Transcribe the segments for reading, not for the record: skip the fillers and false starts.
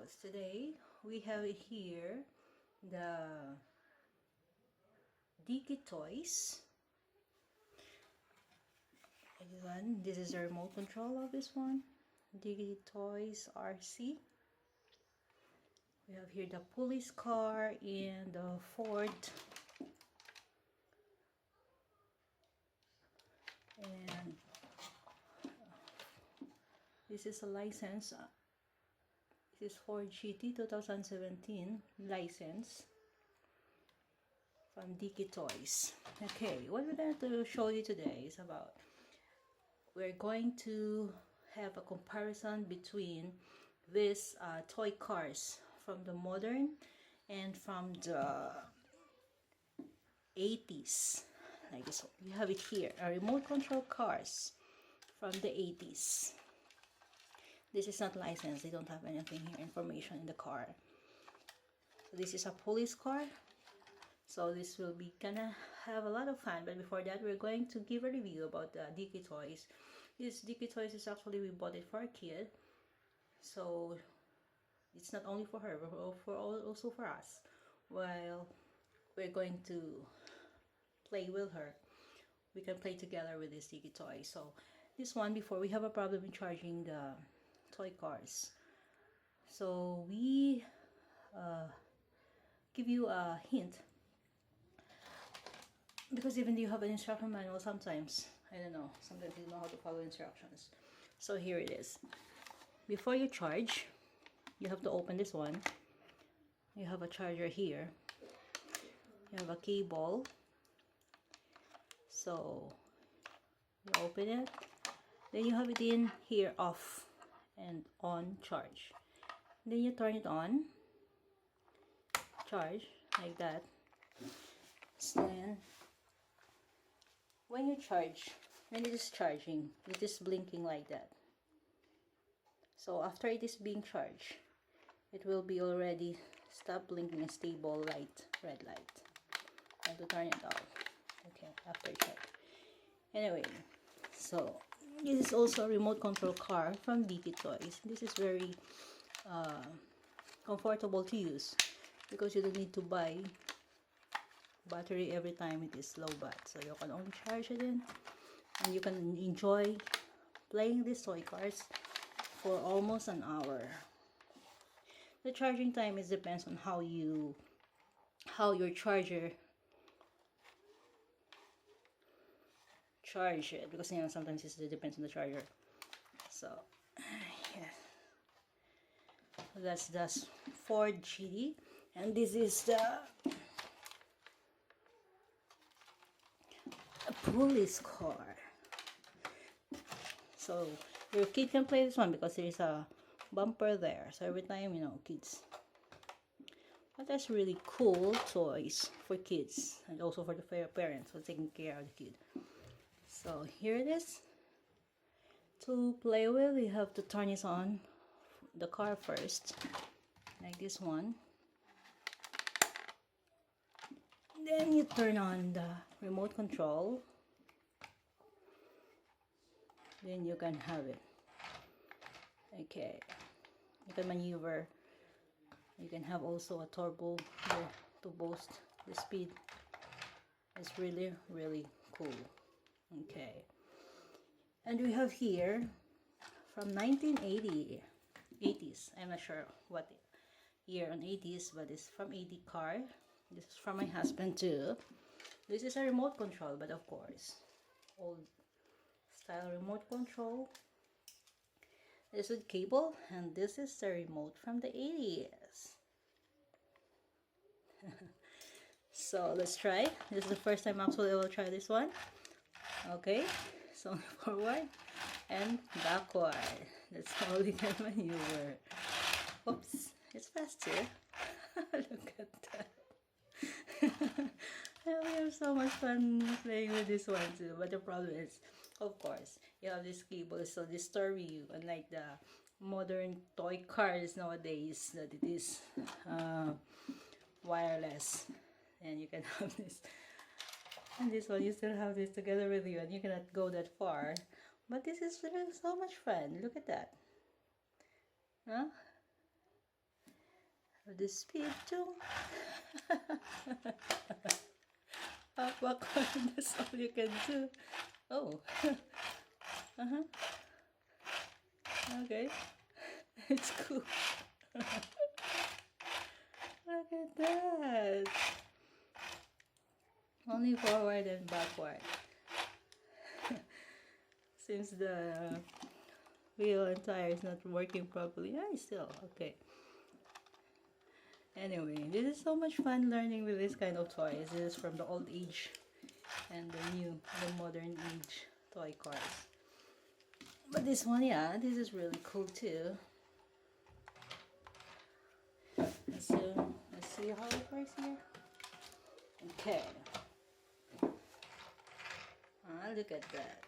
videos. Today we have here the Dickie Toys. This is the remote control of this one. Dickie Toys RC. We have here the police car and the Ford. And this is a license. This is Ford GT 2017 license from Dickie Toys. Okay, what we're going to show you today is about, we're going to have a comparison between these toy cars from the modern and from the 80s. Like this, you have it here, a remote control cars from the 80s. This is not licensed, they don't have anything here, information in the car. So this is a police car, so this will be gonna have a lot of fun. But before that, we're going to give a review about the Dickie Toys. This Dickie Toys is actually, we bought it for a kid, so it's not only for her, but also for us. While we're going to play with her, we can play together with this Dickie toy. So this one, before, we have a problem in charging the toy cars, so we give you a hint, because even though you have an instruction manual, sometimes I don't know, sometimes you know how to follow instructions. So here it is. Before you charge, you have to open this one. You have a charger here, you have a cable, so you open it, then you have it in here, off and on charge. Then you turn it on, charge like that. Then when you charge, when it is charging, it is blinking like that. So after it is being charged, it will be already stop blinking a stable light, red light. I have to turn it off. Okay, after check. Anyway, so this is also a remote control car from Dickie Toys. This is very comfortable to use, because you don't need to buy battery every time it is low bat. So you can only charge it in, and you can enjoy playing these toy cars for almost an hour. The charging time is depends on how your charger charge it, because you know, sometimes it depends on the charger. So yeah, that's the Ford GT, and this is the police car. So your kid can play this one because there is a bumper there, so every time, you know, kids. But that's really cool toys for kids, and also for the parents for taking care of the kid. So here it is. To play with, you have to turn it on the car first, like this one. Then you turn on the remote control. Then you can have it. Okay, you can maneuver. You can have also a turbo here to boost the speed. It's really, really cool. Okay, and we have here from 1980, 80s. I'm not sure what year on 80s, but it's from 80 car. This is from my husband too. This is a remote control, but of course, old style remote control. This is cable, and this is the remote from the 80s. So let's try. This is the first time actually I will try this one. Okay, so forward and backward. That's how we can maneuver. Oops, it's faster. Look at that. We have so much fun playing with this one too. But the problem is, of course, you have this cable, so disturb you, unlike the modern toy cars nowadays that it is wireless, and you can have this. And this one, you still have this together with you, and you cannot go that far. But this is really so much fun. Look at that. Huh? The speed too. Up backward, that's all you can do. Oh. Uh-huh. Okay. It's cool. Look at that. Only forward and backward. Since the wheel and tire is not working properly. It's still okay. Anyway, this is so much fun learning with this kind of toys. This is from the old age and the modern age toy cars. But this one, yeah, this is really cool too. Let's see how it works here. Okay. Look at that.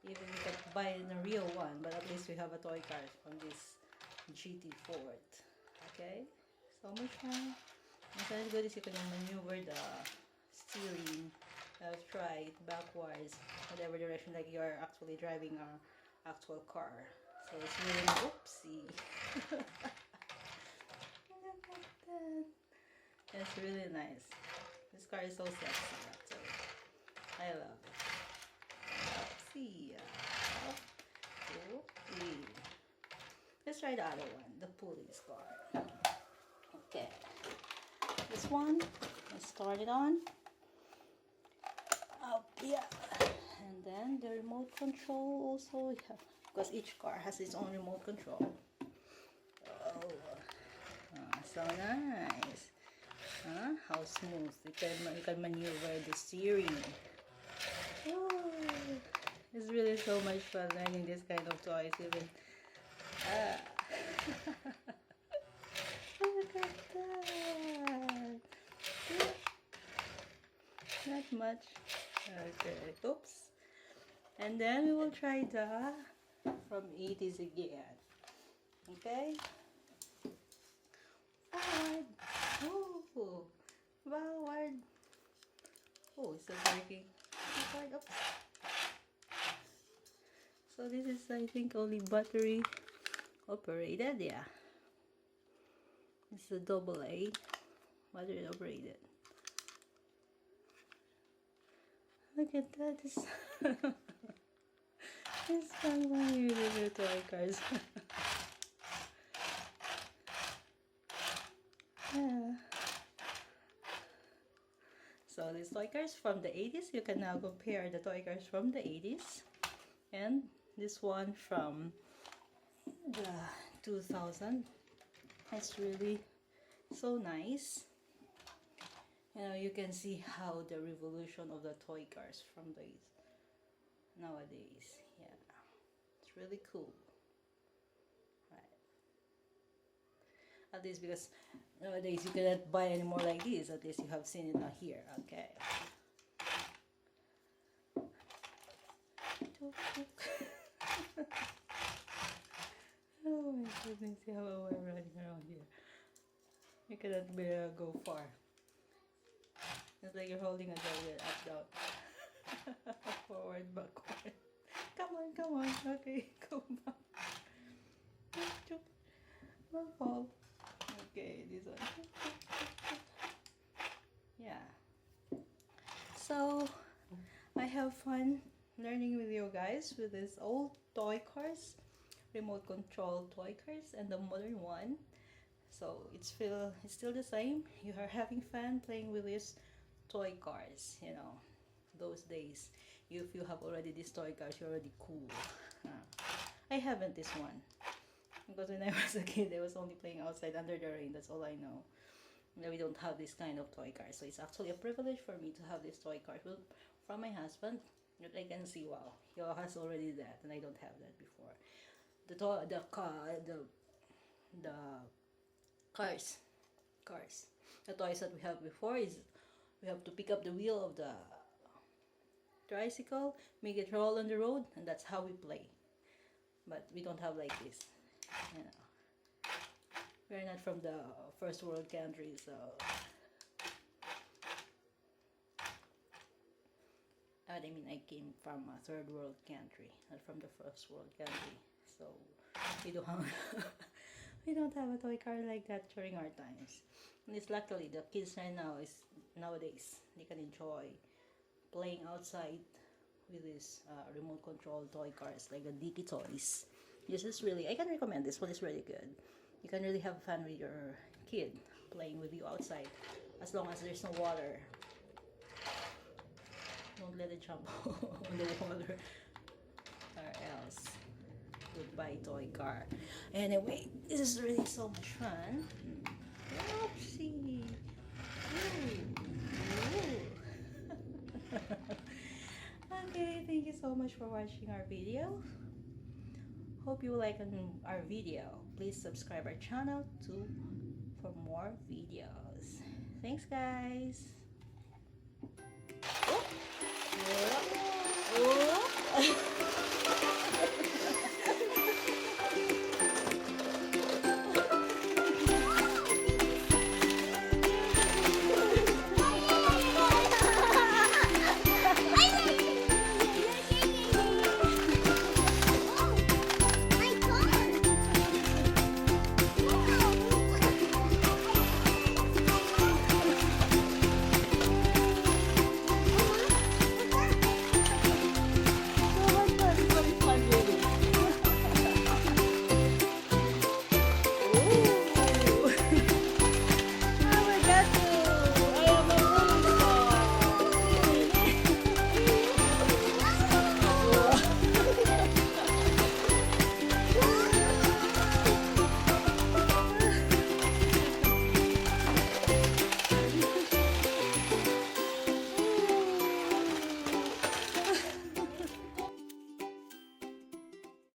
Even you can buy in a real one, but at least we have a toy car from this GT Ford. Okay, so much fun. And so as good as you can maneuver the steering, try it backwards, whatever direction, like you're actually driving an actual car. So it's really oopsie. Look at that. It's really nice. This car is so sexy, actually. I love it. Oopsie. Oopsie. Let's try the other one, the police car. Okay. This one, let's start it on. Oh, yeah. And then the remote control also, yeah, because each car has its own remote control. Oh, so nice. How smooth. You can maneuver the steering. Oh, it's really so much fun learning this kind of toys. Even look at that. Not much. Okay. Oops. And then we will try the from 80s again. Okay. Forward. Oh, forward. Oh, it's not working. Forward. Oops. So this is, I think, only battery operated. Yeah. It's a AA battery operated. Look at that. It's it's fun when you do the toy cars. Yeah. So these toy cars from the 80s, you can now compare the toy cars from the 80s and this one from the 2000. It's really so nice. You can see how the revolution of the toy cars from these nowadays. Yeah, it's really cool. Right. At least because nowadays you cannot buy any more like this. At least you have seen it here. Okay. Oh my goodness, how we're running around here. You cannot go far. It's like you're holding a dog up, down. Forward, backward. Come on. Okay, go back. Don't fall. Okay, this one. Yeah. So, I have fun learning with you guys with these old toy cars, remote control toy cars, and the modern one. So it's still the same. You are having fun playing with these toy cars. Those days. If you have already these toy cars, you're already cool. I haven't this one because when I was a kid, I was only playing outside under the rain. That's all I know. We don't have this kind of toy cars, so it's actually a privilege for me to have this toy cars from my husband. That I can see, wow, he has already that, and I don't have that before. The cars. The toys that we have before is we have to pick up the wheel of the tricycle, make it roll on the road, and that's how we play. But we don't have like this. We're not from the first world country, so I came from a third world country, not from the first world country. So We don't have we don't have a toy car like that during our times. And it's luckily the kids right now is nowadays they can enjoy playing outside with these remote control toy cars like the Dickie Toys. This is really, I can recommend this one. Is really good. You can really have fun with your kid playing with you outside as long as there's no water. Don't let it jump on the water or else goodbye toy car. Anyway, this is really so much fun. Oopsie. Okay, thank you so much for watching our video. Hope you like our video. Please subscribe our channel for more videos. Thanks guys.